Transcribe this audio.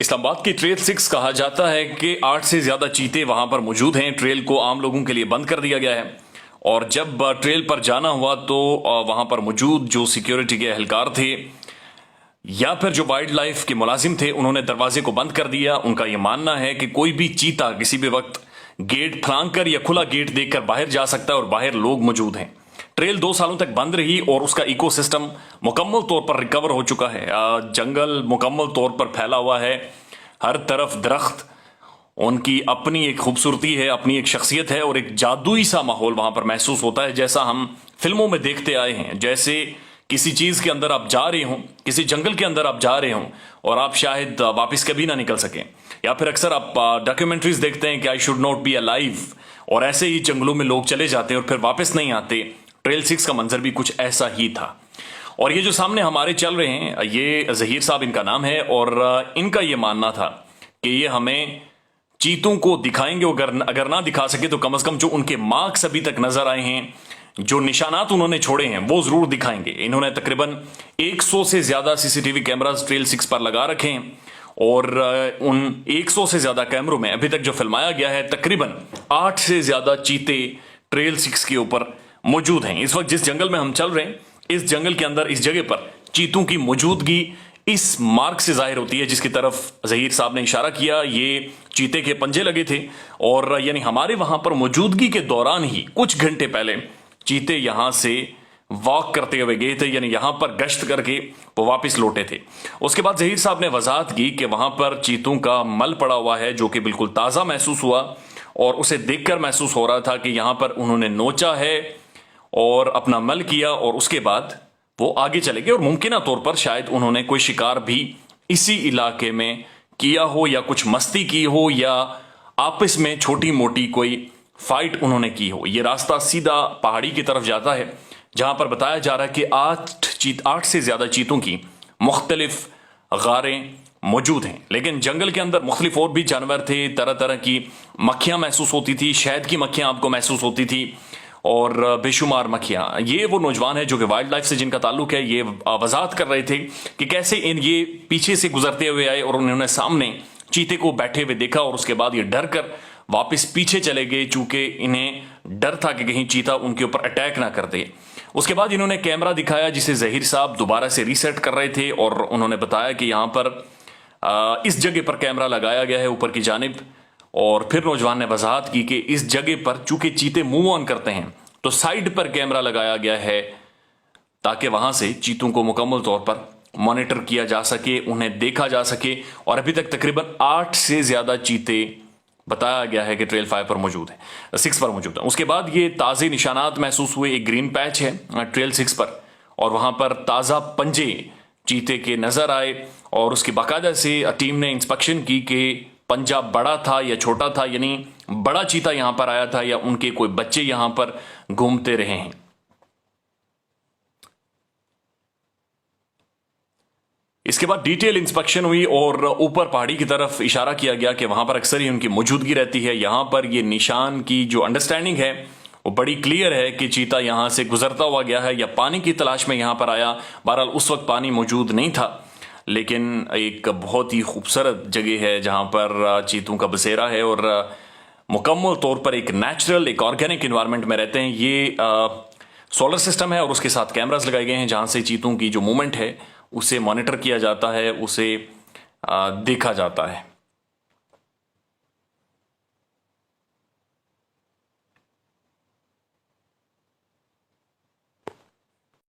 इस्लामाबाद की ट्रेल 6 कहा जाता है कि 8 से ज्यादा चीते वहां पर मौजूद हैं। ट्रेल को आम लोगों के लिए बंद कर दिया गया है और जब ट्रेल पर जाना हुआ तो वहां पर मौजूद जो सिक्योरिटी के एहलकार थे या फिर जो वाइल्ड लाइफ के मुलाजिम थे उन्होंने दरवाजे को बंद कर दिया। उनका यह मानना है कि कोई भी चीता किसी भी वक्त गेट फांग कर या खुला गेट देखकर बाहर जा सकता है और बाहर लोग मौजूद हैं। ट्रेल 2 सालों तक बंद रही और उसका इकोसिस्टम मुकम्मल तौर पर रिकवर हो चुका है। जंगल मुकम्मल तौर पर फैला हुआ है, हर तरफ दरख्त, उनकी अपनी एक खूबसूरती है, अपनी एक शख्सियत है और एक जादुई सा माहौल वहां पर महसूस होता है, जैसा हम फिल्मों में देखते आए हैं। जैसे किसी चीज के अंदर आप जा रहे हो, किसी जंगल के अंदर आप जा रहे हो और आप शायद वापस कभी ना निकल सकें, या फिर अक्सर आप डॉक्यूमेंट्रीज देखते हैं कि I should not be alive, और ऐसे ही जंगलों में लोग चले जाते हैं और फिर वापस नहीं आते। ट्रेल 6 का मंजर भी कुछ ऐसा ही था। और ये जो सामने हमारे चल रहे हैं, ये जहीर साहब इनका नाम है और इनका ये मानना था कि ये हमें चीतों को दिखाएंगे, अगर ना दिखा सके तो कम से कम जो उनके मार्क्स अभी तक नजर आए हैं, जो निशानात उन्होंने छोड़े हैं, वो जरूर दिखाएंगे। इन्होंने तकरीबन 100 से ज्यादा सीसीटीवी कैमरास ट्रेल 6 पर लगा रखे हैं और उन 100 से ज्यादा कैमरों में अभी तक जो फिल्माया गया है, तकरीबन 8 से ज्यादा चीते ट्रेल 6 के ऊपर मौजूद हैं। इस वक्त जिस जंगल में हम चल रहे हैं, इस जंगल के अंदर इस जगह पर चीतों की मौजूदगी इस मार्क से जाहिर होती है जिसकी तरफ जहीर साहब ने इशारा किया। ये चीते के पंजे लगे थे और यानी हमारे वहां पर मौजूदगी के दौरान ही कुछ घंटे पहले चीते यहां से वॉक करते हुए गए थे, यानी यहां पर गश्त करके वो वापस लौटे थे। उसके बाद जहीर साहब ने वजाहत की कि वहां पर चीतों का मल पड़ा हुआ है जो कि बिल्कुल ताज़ा महसूस हुआ और उसे देखकर महसूस हो रहा था कि यहां पर उन्होंने नोचा है और अपना मल किया और उसके बाद वो आगे चले गए और मुमकिन तौर पर शायद उन्होंने कोई शिकार भी इसी इलाके में किया हो या कुछ मस्ती की हो या आपस में छोटी मोटी कोई फाइट उन्होंने की हो। ये रास्ता सीधा पहाड़ी की तरफ जाता है जहां पर बताया जा रहा है कि 8 से ज्यादा चीतों की मुख्तलिफ गारें मौजूद हैं। लेकिन जंगल के अंदर मुख्तलिफ और भी जानवर थे, तरह तरह की मक्खियां महसूस होती थी, शहद की मक्खियां आपको महसूस होती थी और बेशुमार मक्खियां। ये वो नौजवान है जो कि वाइल्ड लाइफ से जिनका ताल्लुक है, ये वजाहत कर रहे थे कि कैसे ये पीछे से गुजरते हुए आए और उन्होंने सामने चीते को बैठे हुए देखा और उसके बाद ये डर कर वापस पीछे चले गए, चूंकि इन्हें डर था कि कहीं चीता उनके ऊपर अटैक ना कर दे। उसके बाद इन्होंने कैमरा दिखाया जिसे जहीर साहब दोबारा से रीसेट कर रहे थे और उन्होंने बताया कि यहां पर इस जगह पर कैमरा लगाया गया है ऊपर की जानिब। और फिर नौजवान ने वजाहत की कि इस जगह पर चूंकि चीते मूव ऑन करते हैं तो साइड पर कैमरा लगाया गया है ताकि वहां से चीतों को मुकम्मल तौर पर मॉनिटर किया जा सके, उन्हें देखा जा सके। और अभी तक तकरीबन 8 से ज्यादा चीते बताया गया है कि ट्रेल 5 पर मौजूद है, 6 पर मौजूद है। उसके बाद ये ताज़े निशानात महसूस हुए। एक ग्रीन पैच है ट्रेल 6 पर और वहां पर ताज़ा पंजे चीते के नजर आए और उसकी बाकायदा से टीम ने इंस्पेक्शन की कि पंजा बड़ा था या छोटा था, यानी बड़ा चीता यहां पर आया था या उनके कोई बच्चे यहां पर घूमते रहे हैं। इसके बाद डिटेल इंस्पेक्शन हुई और ऊपर पहाड़ी की तरफ इशारा किया गया कि वहां पर अक्सर ही उनकी मौजूदगी रहती है। यहां पर ये निशान की जो अंडरस्टैंडिंग है वो बड़ी क्लियर है कि चीता यहां से गुजरता हुआ गया है या पानी की तलाश में यहां पर आया। बहरहाल उस वक्त पानी मौजूद नहीं था, लेकिन एक बहुत ही खूबसूरत जगह है जहां पर चीतों का बसेरा है और मुकम्मल तौर पर एक नेचुरल, एक ऑर्गेनिक इन्वायरमेंट में रहते हैं। ये सोलर सिस्टम है और उसके साथ कैमरास लगाए गए हैं जहां से चीतों की जो मूवमेंट है उसे मॉनिटर किया जाता है, उसे देखा जाता है।